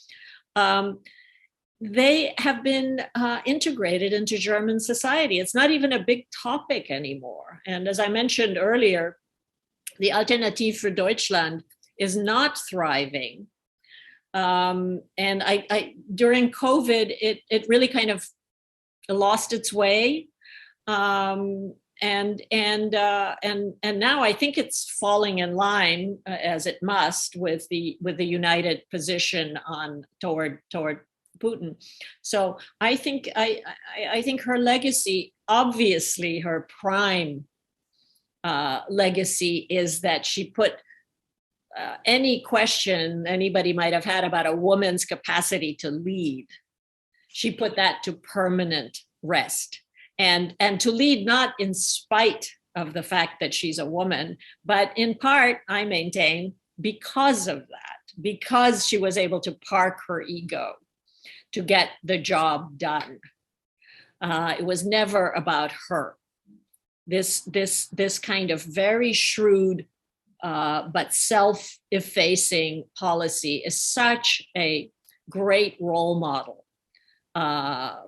They have been integrated into German society. It's not even a big topic anymore. And as I mentioned earlier, the Alternative für Deutschland is not thriving. And I during COVID, it really kind of lost its way. And now I think it's falling in line, as it must, with the united position toward Putin. So I think her legacy, obviously her prime legacy, is that she put any question anybody might have had about a woman's capacity to lead, she put that to permanent rest. And to lead not in spite of the fact that she's a woman, but in part, I maintain, because of that, because she was able to park her ego to get the job done. It was never about her. This kind of very shrewd but self-effacing policy is such a great role model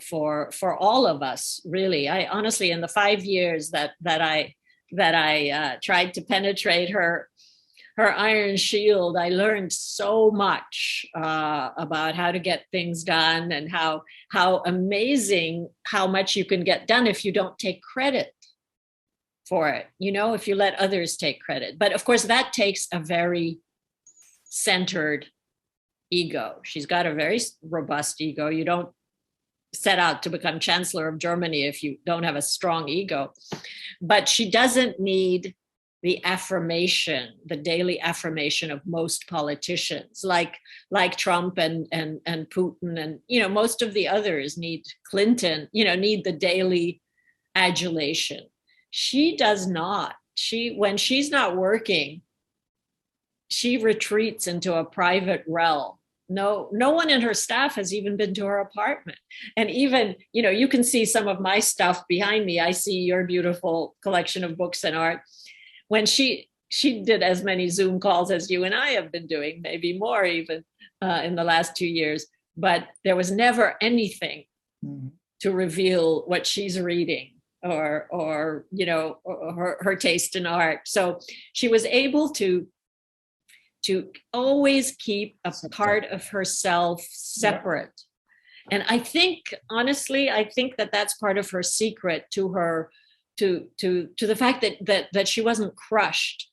for all of us, really. I honestly, in the 5 years that I tried to penetrate her iron shield, I learned so much about how to get things done, and how amazing how much you can get done if you don't take credit for it, you know, if you let others take credit. But of course, that takes a very centered ego. She's got a very robust ego. You don't set out to become Chancellor of Germany if you don't have a strong ego. But she doesn't need the affirmation, the daily affirmation of most politicians, like Trump and Putin, and most of the others need Clinton, need the daily adulation. She does not. When she's not working, she retreats into a private realm. No one in her staff has even been to her apartment. And even, you can see some of my stuff behind me. I see your beautiful collection of books and art. When she did as many Zoom calls as you and I have been doing, maybe more even in the last 2 years, but there was never anything to reveal what she's reading or her taste in art. So she was able to always keep a part of herself separate. And I think, honestly, that that's part of her secret to her, to the fact that she wasn't crushed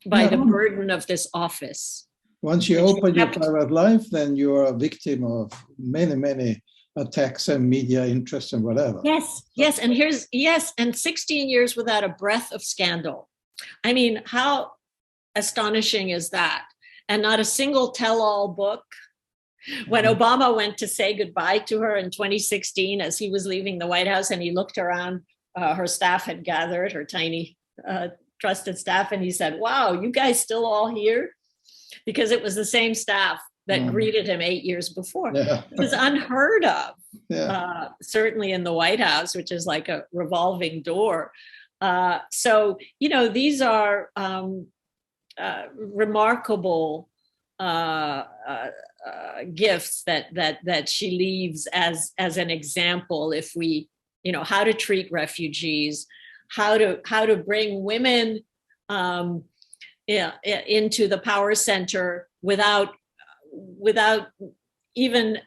by the burden of this office. Once you open your private life, then you are a victim of many attacks and media interest and whatever. Yes. And 16 years without a breath of scandal. I mean, how astonishing is that? And not a single tell-all book. When Obama went to say goodbye to her in 2016, as he was leaving the White House, and he looked around, her staff had gathered, her tiny trusted staff, and he said, "Wow, you guys still all here?" Because it was the same staff that greeted him 8 years before. It was unheard of, certainly in the White House, which is like a revolving door. So, these are remarkable gifts that she leaves as an example. If we, how to treat refugees, how to bring women into the power center without even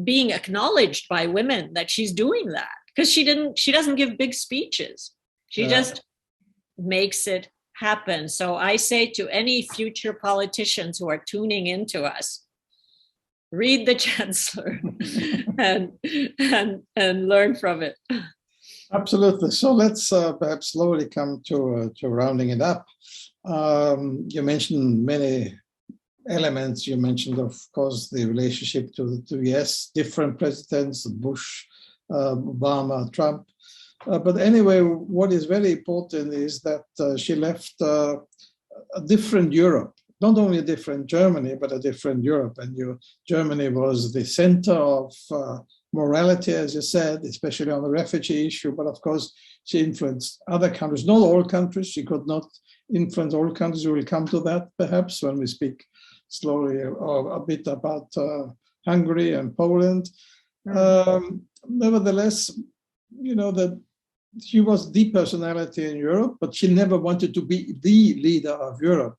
being acknowledged by women that she's doing that, because she doesn't give big speeches. She just makes it happen. So I say to any future politicians who are tuning into us, read the Chancellor and learn from it. Absolutely. So let's perhaps slowly come to rounding it up. You mentioned many elements. You mentioned, of course, the relationship to the US, different presidents, Bush, Obama, Trump. But anyway, what is very important is that she left a different Europe, not only a different Germany, but a different Europe. And Germany was the center of morality, as you said, especially on the refugee issue. But of course, she influenced other countries, not all countries. She could not influence all countries. We will come to that perhaps when we speak slowly or a bit about Hungary and Poland. Nevertheless, that she was the personality in Europe, but she never wanted to be the leader of Europe.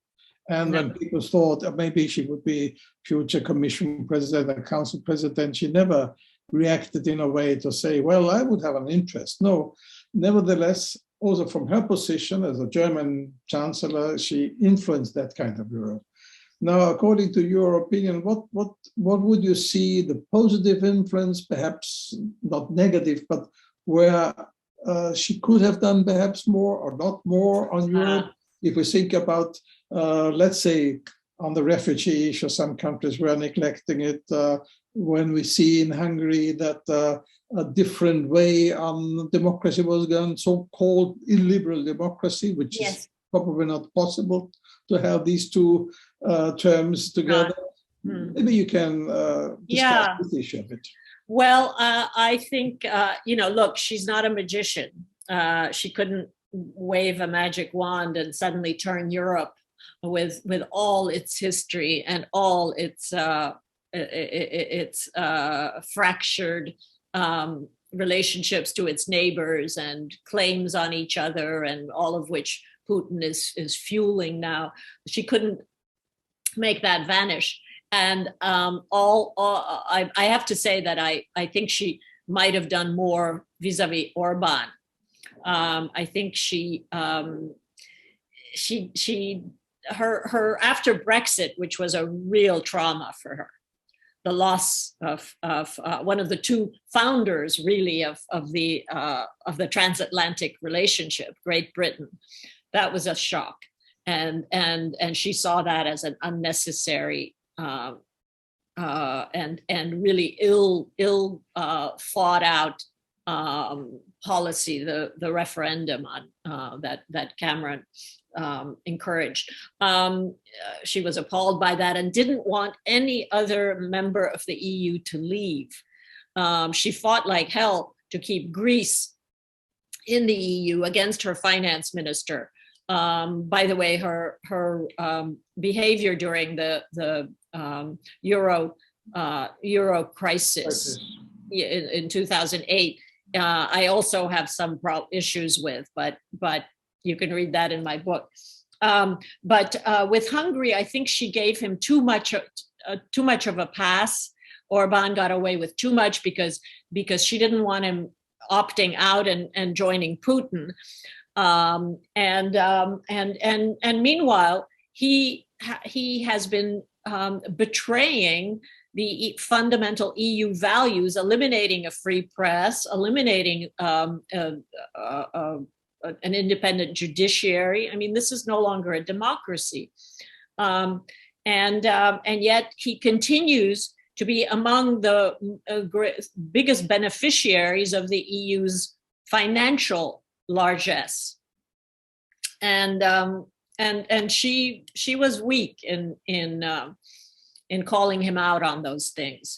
And when people thought maybe she would be future Commission president and Council president, she never reacted in a way to say, well, I would have an interest. No, nevertheless, also from her position as a German Chancellor, she influenced that kind of Europe. Now, according to your opinion, what would you see the positive influence, perhaps not negative, but where she could have done perhaps more or not more on Europe? If we think about, let's say, on the refugee issue, some countries were neglecting it. When we see in Hungary that a different way on democracy was gone, so-called illiberal democracy, which is probably not possible to have these two terms together. Maybe you can discuss this issue a bit. Well, I think, look, she's not a magician. She couldn't wave a magic wand and suddenly turn Europe with all its history and all its fractured relationships to its neighbors and claims on each other, and all of which Putin is fueling now. She couldn't make that vanish. And I have to say that I think she might have done more vis-a-vis Orban. I think her after Brexit, which was a real trauma for her, the loss of one of the two founders, really, of the transatlantic relationship, Great Britain, that was a shock. And she saw that as an unnecessary and really ill thought out policy, the referendum on that Cameron encouraged. She was appalled by that and didn't want any other member of the EU to leave. She fought like hell to keep Greece in the EU against her finance minister. By the way, her behavior during the euro crisis in 2008, I also have some issues with, but you can read that in my book. But with Hungary, I think she gave him too much of a pass. Orban got away with too much because she didn't want him opting out and joining Putin. And meanwhile, he has been betraying the fundamental EU values, eliminating a free press, eliminating an independent judiciary. I mean, this is no longer a democracy, and yet he continues to be among the biggest beneficiaries of the EU's financial largesse. And she was weak in calling him out on those things.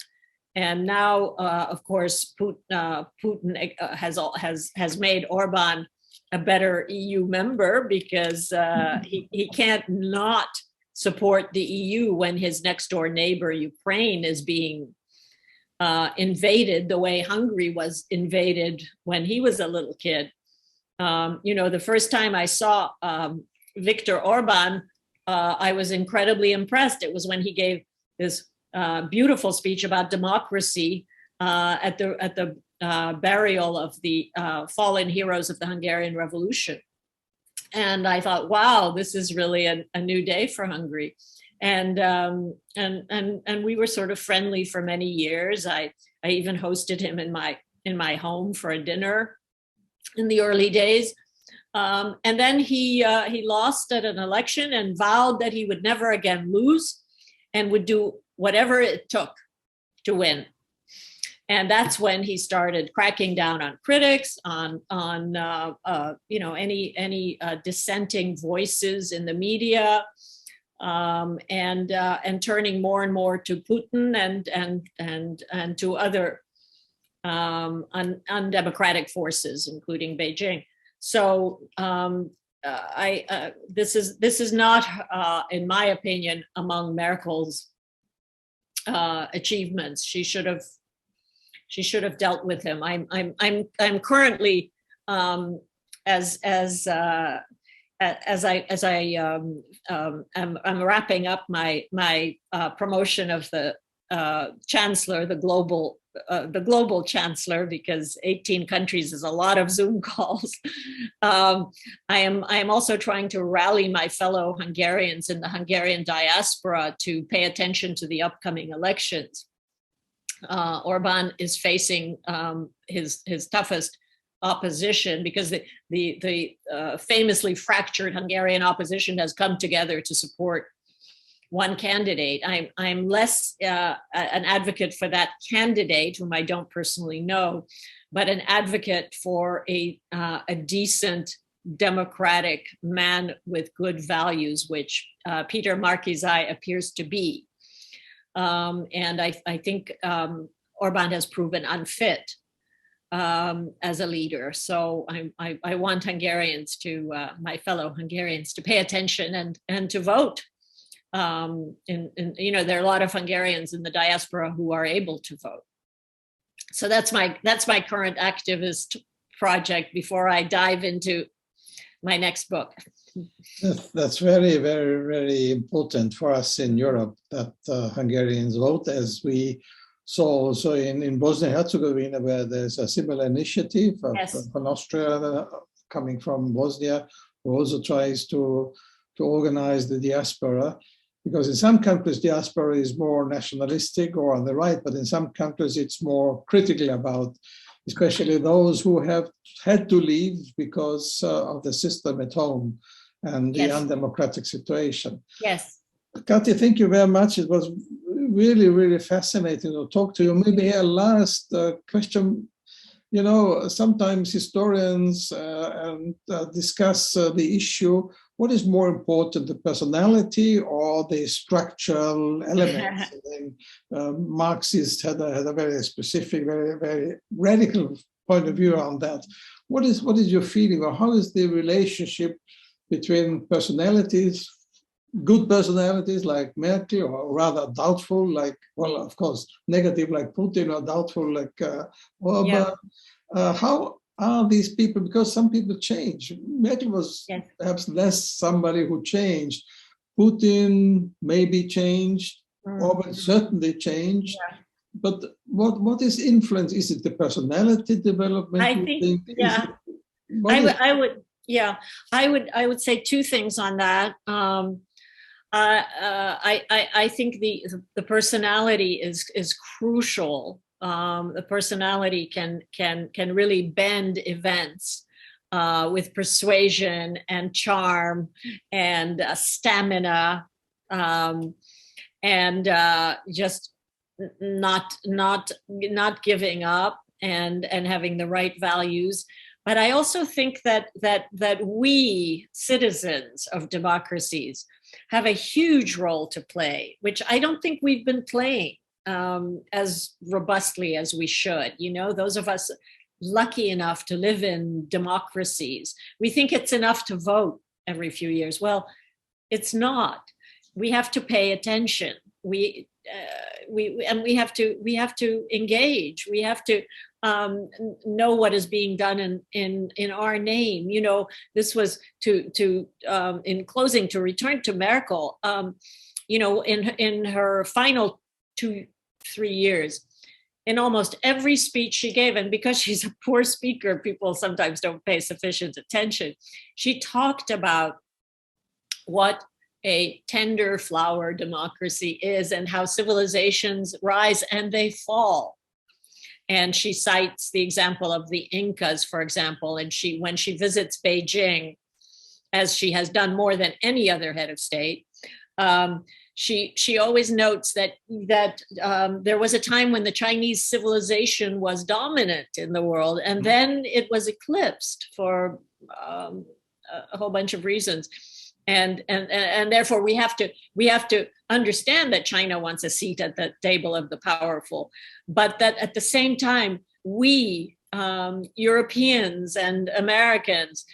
And now, of course, Putin has made Orban a better EU member because he can't not support the EU when his next door neighbor, Ukraine, is being invaded the way Hungary was invaded when he was a little kid. The first time I saw Viktor Orban, I was incredibly impressed. It was when he gave this beautiful speech about democracy at the burial of the fallen heroes of the Hungarian Revolution. And I thought, wow, this is really a new day for Hungary. And we were sort of friendly for many years. I even hosted him in my home for a dinner in the early days. And then he lost at an election and vowed that he would never again lose and would do whatever it took to win. And that's when he started cracking down on critics, on any dissenting voices in the media, and turning more and more to Putin and to other undemocratic forces, including Beijing. So this is not, in my opinion, among Merkel's achievements. She should have dealt with him. I'm currently as I'm wrapping up my promotion of the Chancellor, the global Chancellor, because 18 countries is a lot of Zoom calls. I am also trying to rally my fellow Hungarians in the Hungarian diaspora to pay attention to the upcoming elections. Orban is facing his toughest opposition because the famously fractured Hungarian opposition has come together to support one candidate. I'm less an advocate for that candidate, whom I don't personally know, but an advocate for a decent democratic man with good values, which Peter Markizai appears to be. And I think Orban has proven unfit as a leader. So I want Hungarians my fellow Hungarians to pay attention and to vote. There are a lot of Hungarians in the diaspora who are able to vote. So that's my current activist project before I dive into my next book. That's very, very, very important for us in Europe that Hungarians vote, as we saw also in Bosnia and Herzegovina, where there's a similar initiative from Austria coming from Bosnia, who also tries to organize the diaspora. Because in some countries, diaspora is more nationalistic or on the right, but in some countries it's more critical about, especially those who have had to leave because of the system at home. and the undemocratic situation. Yes. Kati, thank you very much. It was really, really fascinating to talk to you. Maybe a last question. You know, sometimes historians discuss the issue. What is more important, the personality or the structural elements? Marxists had a very specific, very, very radical point of view on that. What is your feeling, or how is the relationship between personalities, good personalities like Merkel, or rather doubtful, like, well, of course, negative like Putin, or doubtful like Obama? How are these people? Because some people change. Merkel was perhaps less somebody who changed. Putin maybe changed, Orban certainly changed. But what is influence? Is it the personality development? I think I would say two things on that. I think the personality is crucial. The personality can really bend events with persuasion and charm and stamina, and just not giving up and having the right values. But I also think that we citizens of democracies have a huge role to play, which I don't think we've been playing as robustly as we should. You know, those of us lucky enough to live in democracies, we think it's enough to vote every few years. Well, it's not. We have to pay attention. We have to engage. We have to know what is being done in our name. You know, this was to in closing, to return to Merkel. You know, in her final 2-3 years, in almost every speech she gave, and because she's a poor speaker, people sometimes don't pay sufficient attention. She talked about what a tender flower democracy is and how civilizations rise and they fall. And she cites the example of the Incas, for example, and when she visits Beijing, as she has done more than any other head of state, she always notes that there was a time when the Chinese civilization was dominant in the world, and then it was eclipsed for a whole bunch of reasons. And therefore we have to understand that China wants a seat at the table of the powerful, but that at the same time, we Europeans and Americans,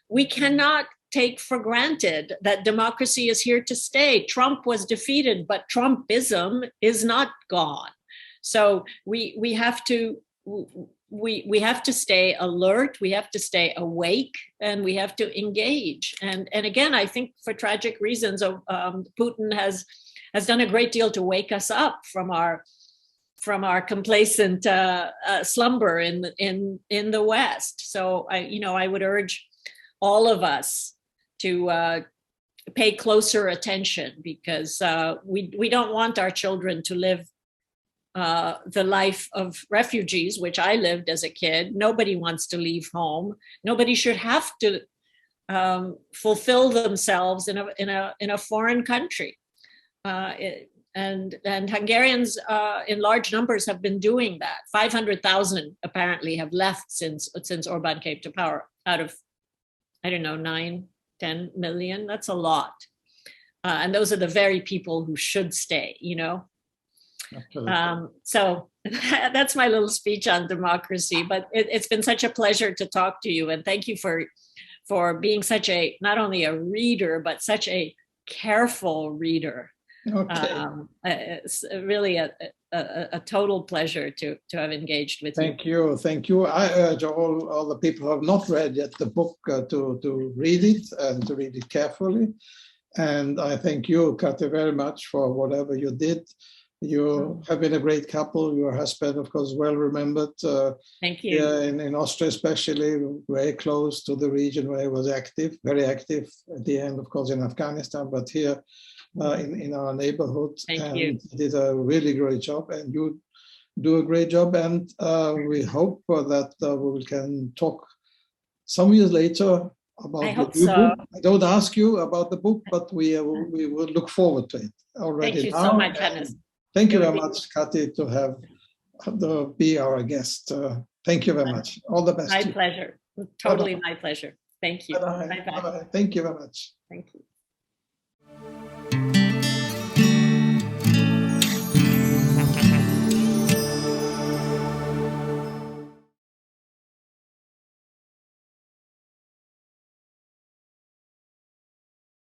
we cannot take for granted that democracy is here to stay. Trump was defeated, but Trumpism is not gone. So we have to stay alert, we have to stay awake, and we have to engage. And again, I think for tragic reasons, Putin has done a great deal to wake us up from our complacent slumber in the West. So I would urge all of us to pay closer attention, because we don't want our children to live the life of refugees, which I lived as a kid. Nobody wants to leave home. Nobody should have to fulfill themselves in a foreign country. And Hungarians in large numbers have been doing that. 500,000 apparently have left since Orban came to power, out of, I don't know, 9-10 million. That's a lot. And those are the very people who should stay, you know. So that's my little speech on democracy, but it's been such a pleasure to talk to you, and thank you for being such not only a reader, but such a careful reader. Okay. It's really a total pleasure to have engaged with you. Thank you. I urge all the people who have not read yet the book to read it, and to read it carefully. And I thank you, Kati, very much for whatever you did. You have been a great couple. Your husband, of course, well remembered. Thank you. In Austria, especially, very close to the region where he was active, very active at the end, of course, in Afghanistan, but here in our neighborhood. Thank you. He did a really great job, and you do a great job. And we hope that we can talk some years later about I the hope new so. book. I don't ask you about the book, but we will look forward to it already. Thank you now. so much, Hannes. Thank you very much, Kati, to have be our guest. Thank you very much. All the best. My pleasure. Totally my pleasure. Thank you. Bye-bye. Bye-bye. Bye-bye. Thank you very much. Thank you.